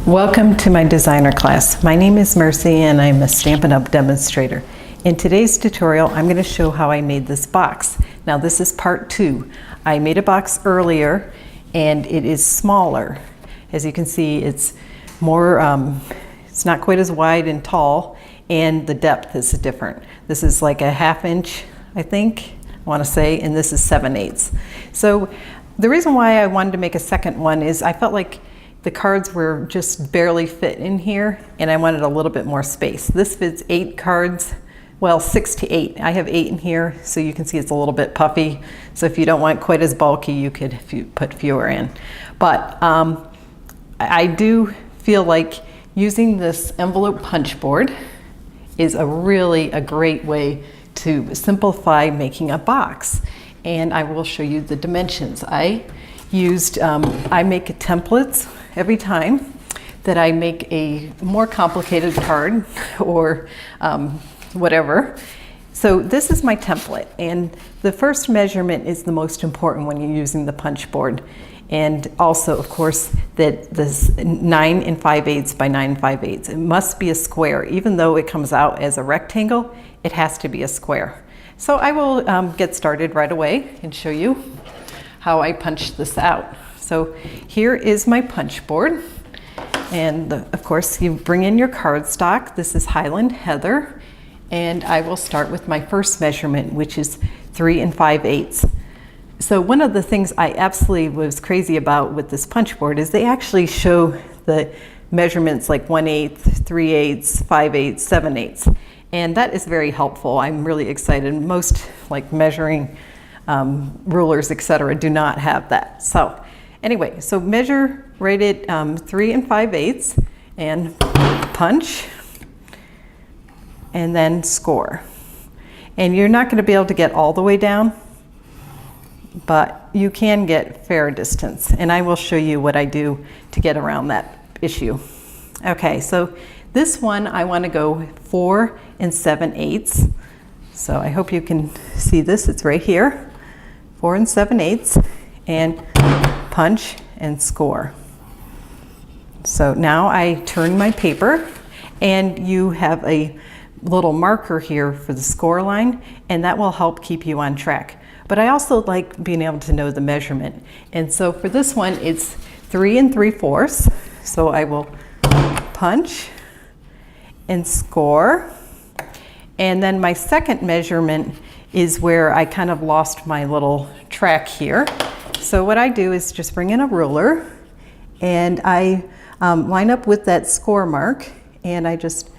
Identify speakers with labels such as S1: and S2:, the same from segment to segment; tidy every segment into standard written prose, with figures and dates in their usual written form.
S1: Welcome to my designer class. My name is Mercy and I'm a Stampin' Up! Demonstrator. In today's tutorial, I'm going to show how I made this box. Now this is part 2. I made a box earlier and it is smaller. As you can see, it's more, it's not quite as wide and tall, and the depth is different. This is like a 1/2 inch, I think, I want to say, and this is 7/8. So the reason why I wanted to make a second one is I felt like the cards were just barely fit in here and I wanted a little bit more space. This fits 8 cards, well 6 to 8. I have 8 in here, so you can see it's a little bit puffy. So if you don't want quite as bulky, you could put fewer in. But I do feel like using this envelope punch board is a great way to simplify making a box. And I will show you the dimensions. I make templates every time that I make a more complicated card or whatever. So this is my template, and the first measurement is the most important when you're using the punch board. And also, of course, that this 9 5/8 by 9 5/8. It must be a square. Even though it comes out as a rectangle, it has to be a square. So I will get started right away and show you how I punch this out. So here is my punch board. And of course, you bring in your cardstock. This is Highland Heather. And I will start with my first measurement, which is 3 5/8. So one of the things I absolutely was crazy about with this punch board is they actually show the measurements like 1/8, 3/8, 5/8, 7/8. And that is very helpful. I'm really excited. Most like measuring rulers, etc., do not have that. So anyway, so measure right at 3 5/8 and punch and then score. And you're not going to be able to get all the way down, but you can get fair distance. And I will show you what I do to get around that issue. Okay, so this one I want to go 4 7/8. So I hope you can see this. It's right here. 4 7/8 and punch and score. So now I turn my paper, and you have a little marker here for the score line, and that will help keep you on track. But I also like being able to know the measurement. And so for this one, it's 3 3/4. So I will punch and score. And then my second measurement is where I kind of lost my little track here. So what I do is just bring in a ruler, and I line up with that score mark, and I just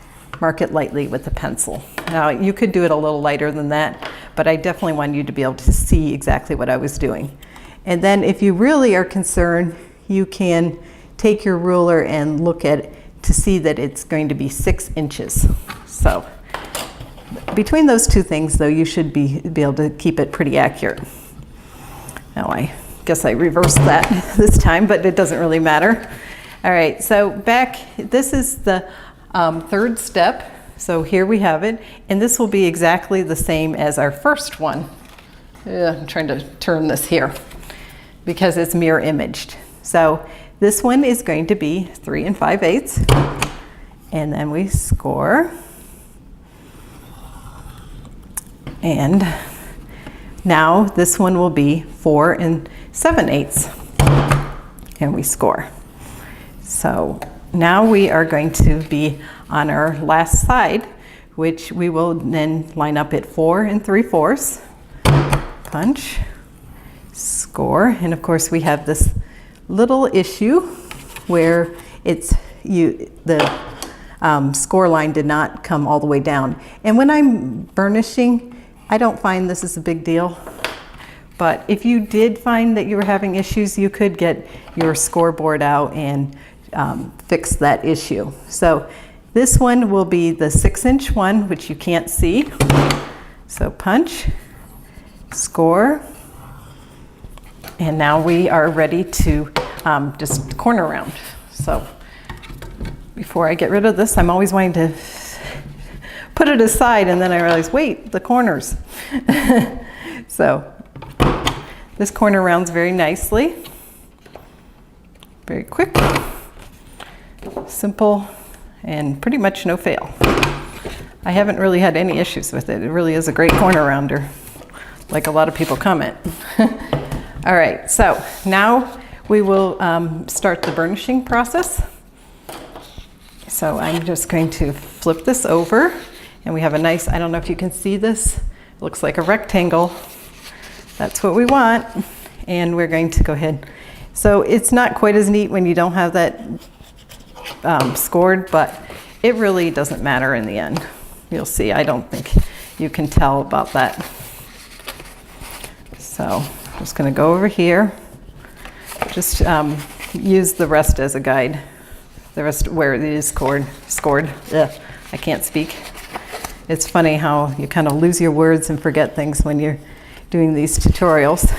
S1: mark it lightly with a pencil. Now you could do it a little lighter than that, but I definitely want you to be able to see exactly what I was doing. And then if you really are concerned, you can take your ruler and look at it to see that it's going to be 6 inches. So between those two things, though, you should be able to keep it pretty accurate. Now I guess I reversed that this time, but it doesn't really matter. All right, so this is the third step. So here we have it, and this will be exactly the same as our first one. I'm trying to turn this here because it's mirror imaged. So this one is going to be 3 5/8, and then we score. And now this one will be 4 7/8, and we score. So now we are going to be on our last side, which we will then line up at 4 3/4, punch, score. And of course we have this little issue where the score line did not come all the way down. And when I'm burnishing, I don't find this is a big deal. But if you did find that you were having issues, you could get your scoreboard out and fix that issue. So this one will be the 6-inch one, which you can't see. So punch, score, and now we are ready to just corner round. So before I get rid of this, I'm always wanting to put it aside, and then I realize, wait, the corners. So this corner rounds very nicely, very quick. Simple and pretty much no fail. I haven't really had any issues with it. It really is a great corner rounder, like a lot of people comment. All right, so now we will start the burnishing process. So I'm just going to flip this over, and we have a nice, I don't know if you can see this, it looks like a rectangle. That's what we want. And we're going to go ahead. So it's not quite as neat when you don't have that scored, but it really doesn't matter in the end. You'll see, I don't think you can tell about that. So I'm just gonna go over here. Just use the rest as a guide. The rest where it is scored. Ugh, I can't speak. It's funny how you kind of lose your words and forget things when you're doing these tutorials.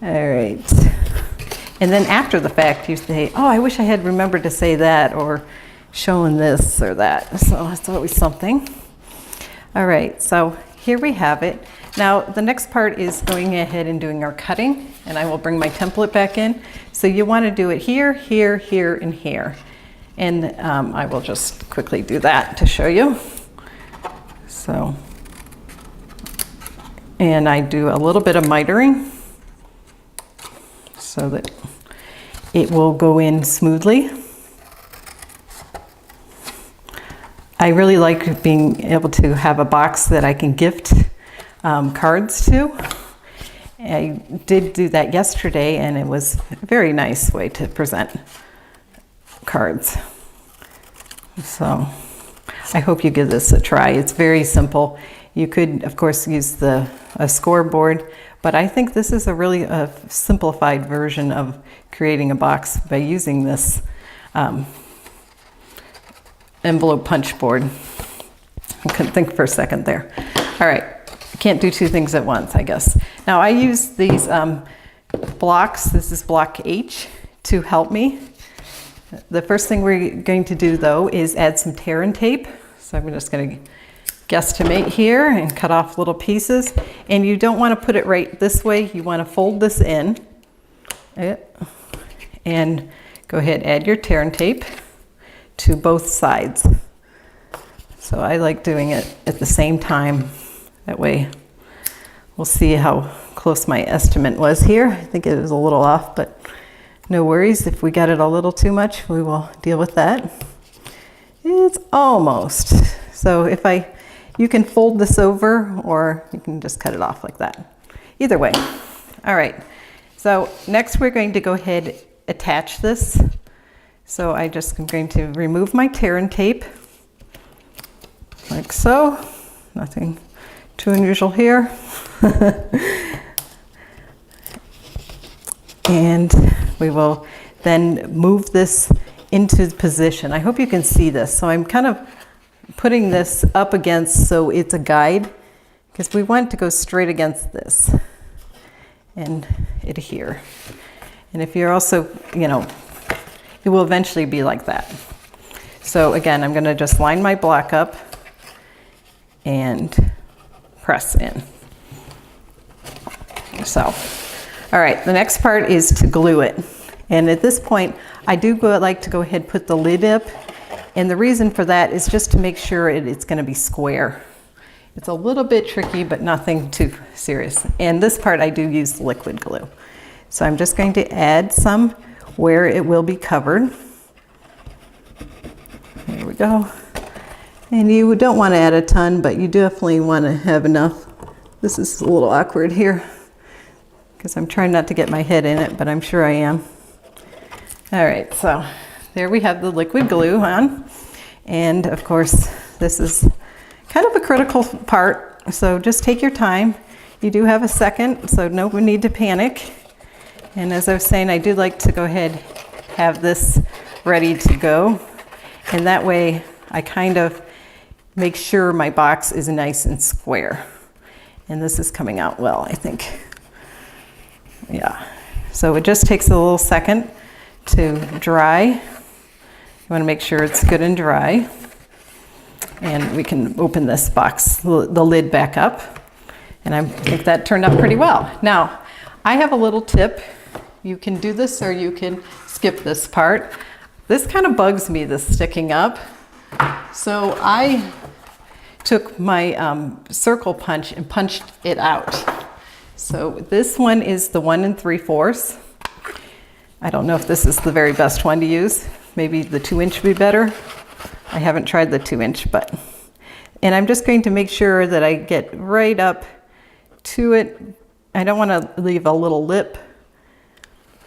S1: All right. And then after the fact, you say, oh, I wish I had remembered to say that, or shown this or that. So that's always something. All right, so here we have it. Now, the next part is going ahead and doing our cutting, and I will bring my template back in. So you want to do it here, here, here, and here. And I will just quickly do that to show you. So, and I do a little bit of mitering so that it will go in smoothly. I really like being able to have a box that I can gift cards to. I did do that yesterday, and it was a very nice way to present cards. So I hope you give this a try. It's very simple. You could, of course, use a scoreboard, but I think this is a really simplified version of creating a box by using this envelope punch board. I couldn't think for a second there. All right, I can't do two things at once, I guess. Now I use these blocks, this is block H, to help me. The first thing we're going to do though is add some tear and tape. So I'm just going to guesstimate here and cut off little pieces. And you don't want to put it right this way, you want to fold this in. And go ahead, add your tear and tape to both sides. So I like doing it at the same time. That way we'll see how close my estimate was here. I think it was a little off, but no worries. If we got it a little too much, we will deal with that. It's almost. So you can fold this over, or you can just cut it off like that. Either way. All right. So next we're going to go ahead, attach this. So I just am going to remove my tear and tape, like so. Nothing too unusual here. And we will then move this into position. I hope you can see this. So I'm kind of putting this up against, so it's a guide, because we want to go straight against this and adhere. And if you're also, it will eventually be like that. So again, I'm going to just line my block up and press in. So, all right, the next part is to glue it. And at this point, I do like to go ahead and put the lid up. And the reason for that is just to make sure it's going to be square. It's a little bit tricky, but nothing too serious. And this part, I do use liquid glue. So I'm just going to add some where it will be covered. There we go. And you don't want to add a ton, but you definitely want to have enough. This is a little awkward here because I'm trying not to get my head in it, but I'm sure I am. All right, so there we have the liquid glue on. And of course, this is kind of a critical part, so just take your time. You do have a second, so no need to panic. And as I was saying, I do like to go ahead, have this ready to go. And that way I kind of make sure my box is nice and square. And this is coming out well, I think. Yeah, so it just takes a little second to dry. You want to make sure it's good and dry. And we can open this box, the lid back up. And I think that turned out pretty well. Now, I have a little tip. You can do this or you can skip this part. This kind of bugs me, this sticking up. So I took my circle punch and punched it out. So this one is the 1 3/4. I don't know if this is the very best one to use. Maybe the 2-inch would be better. I haven't tried the 2-inch, but, and I'm just going to make sure that I get right up to it. I don't want to leave a little lip.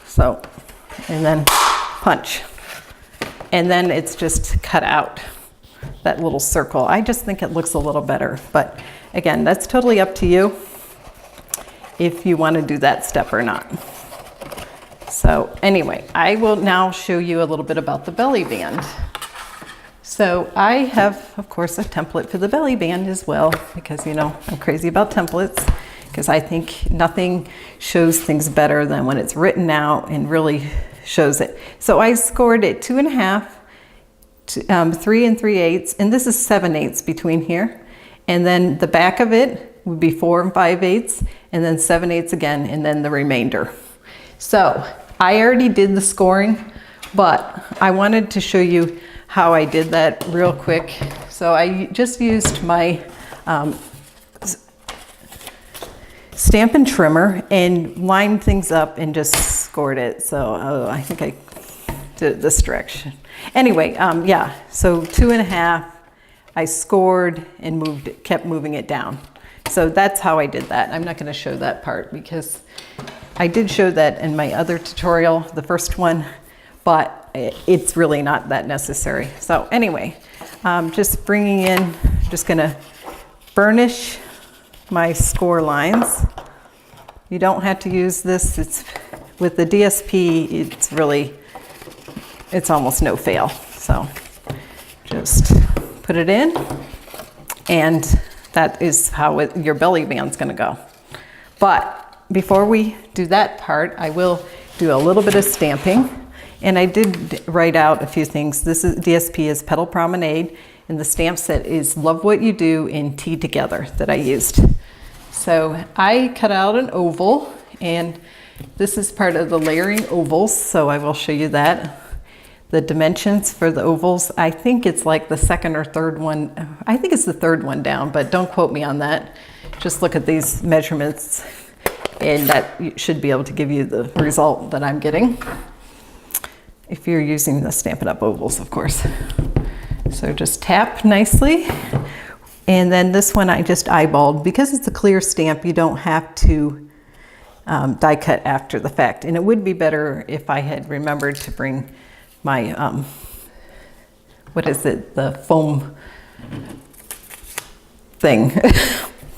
S1: So, and then punch. And then it's just cut out that little circle. I just think it looks a little better, but again, that's totally up to you if you want to do that step or not. So anyway, I will now show you a little bit about the belly band. So I have, of course, a template for the belly band as well, because you know, I'm crazy about templates, because I think nothing shows things better than when it's written out and really shows it. So I scored it 2.5, 3 3/8, and this is 7/8 between here. And then the back of it would be 4 5/8, and then 7/8 again, and then the remainder. So I already did the scoring, but I wanted to show you how I did that real quick. So I just used my Stampin' trimmer and lined things up and just scored it. So I think I did it this direction. Anyway, yeah, so 2.5, I scored and moved it, kept moving it down. So that's how I did that. I'm not going to show that part because I did show that in my other tutorial, the first one, but it's really not that necessary. So anyway, just bringing in, just going to burnish my score lines. You don't have to use this. It's with the DSP, it's really, it's almost no fail. So just put it in, and that is how your belly band's going to go. But before we do that part, I will do a little bit of stamping. And I did write out a few things. This is DSP is Petal Promenade, and the stamp set is Love What You Do in Tea Together that I used. So I cut out an oval, and this is part of the layering ovals, so I will show you that. The dimensions for the ovals, I think it's like the second or third one. I think it's the third one down, but don't quote me on that. Just look at these measurements, and that should be able to give you the result that I'm getting, if you're using the Stampin' Up ovals, of course. So just tap nicely. And then this one I just eyeballed. Because it's a clear stamp, you don't have to die cut after the fact. And it would be better if I had remembered to bring my, what is it, the foam thing.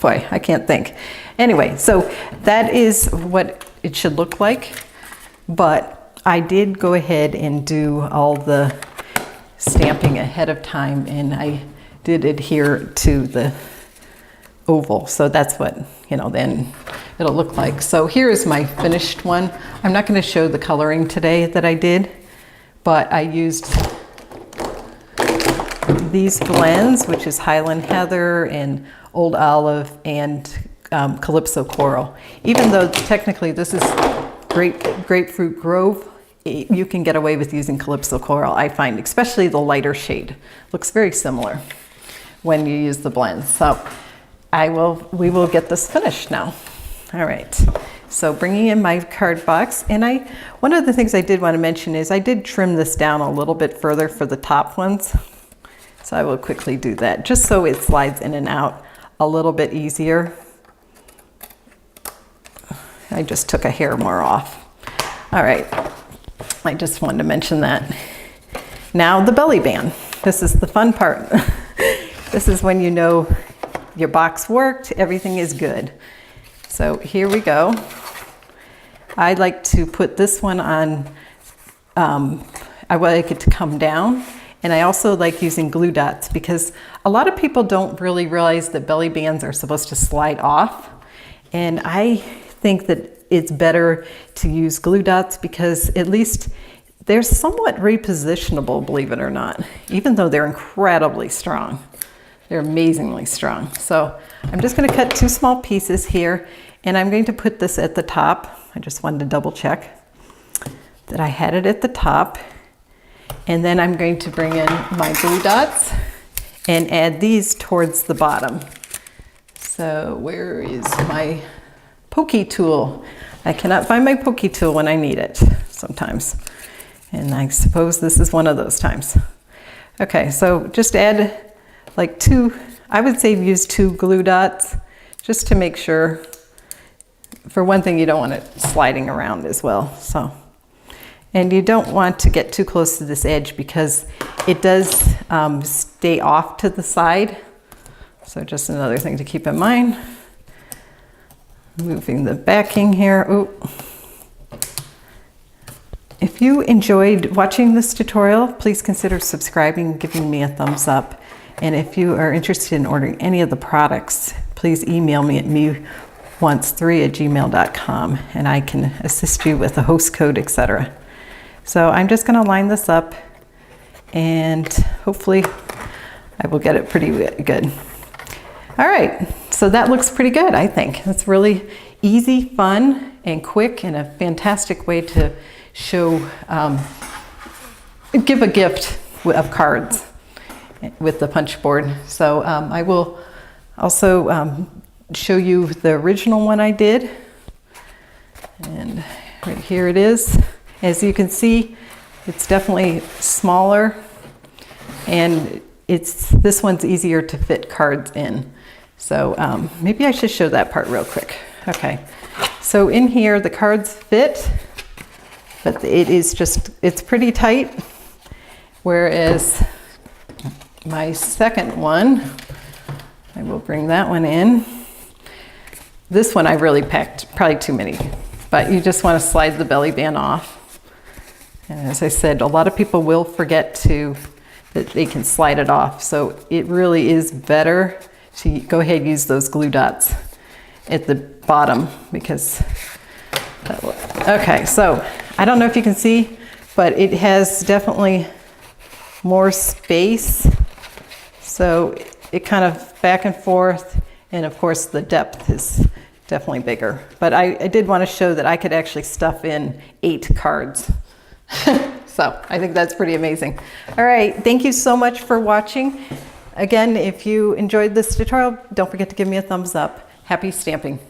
S1: Boy, I can't think. Anyway, so that is what it should look like. But I did go ahead and do all the stamping ahead of time, and I did adhere to the oval. So that's what, you know, then it'll look like. So here is my finished one. I'm not going to show the coloring today that I did, but I used these blends, which is Highland Heather and Old Olive and Calypso Coral. Even though technically this is Grapefruit Grove, you can get away with using Calypso Coral, I find, especially the lighter shade. Looks very similar when you use the blends. So we will get this finished now. All right, so bringing in my card box, and one of the things I did want to mention is I did trim this down a little bit further for the top ones. So I will quickly do that, just so it slides in and out a little bit easier. I just took a hair more off. All right, I just wanted to mention that. Now the belly band. This is the fun part. This is when you know your box worked, everything is good. So here we go. I like to put this one on, I like it to come down. And I also like using glue dots because a lot of people don't really realize that belly bands are supposed to slide off. And I think that it's better to use glue dots because at least they're somewhat repositionable, believe it or not, even though they're incredibly strong. They're amazingly strong. So I'm just going to cut 2 small pieces here, and I'm going to put this at the top. I just wanted to double check that I had it at the top. And then I'm going to bring in my glue dots and add these towards the bottom. So where is my pokey tool? I cannot find my pokey tool when I need it sometimes. And I suppose this is one of those times. Okay, so just add like 2, I would say use 2 glue dots just to make sure. For one thing, you don't want it sliding around as well. So, and you don't want to get too close to this edge because it does stay off to the side. So just another thing to keep in mind. Moving the backing here. Ooh. If you enjoyed watching this tutorial, please consider subscribing and giving me a thumbs up. And if you are interested in ordering any of the products, please email me at mewants3@gmail.com and I can assist you with the host code, etc. So I'm just going to line this up and hopefully I will get it pretty good. All right, so that looks pretty good, I think. It's really easy, fun, and quick, and a fantastic way to show, give a gift of cards with the punch board. So I will also show you the original one I did. And right here it is. As you can see, it's definitely smaller, and this one's easier to fit cards in. So maybe I should show that part real quick. Okay, so in here the cards fit, but it's pretty tight, whereas my second one, I will bring that one in. This one I really packed probably too many, but you just want to slide the belly band off. And as I said, a lot of people will forget that they can slide it off. So it really is better to go ahead and use those glue dots at the bottom because, okay, so I don't know if you can see, but it has definitely more space. So it kind of back and forth, and of course the depth is definitely bigger. But I did want to show that I could actually stuff in 8 cards. So I think that's pretty amazing. All right, thank you so much for watching. Again, if you enjoyed this tutorial, don't forget to give me a thumbs up. Happy stamping.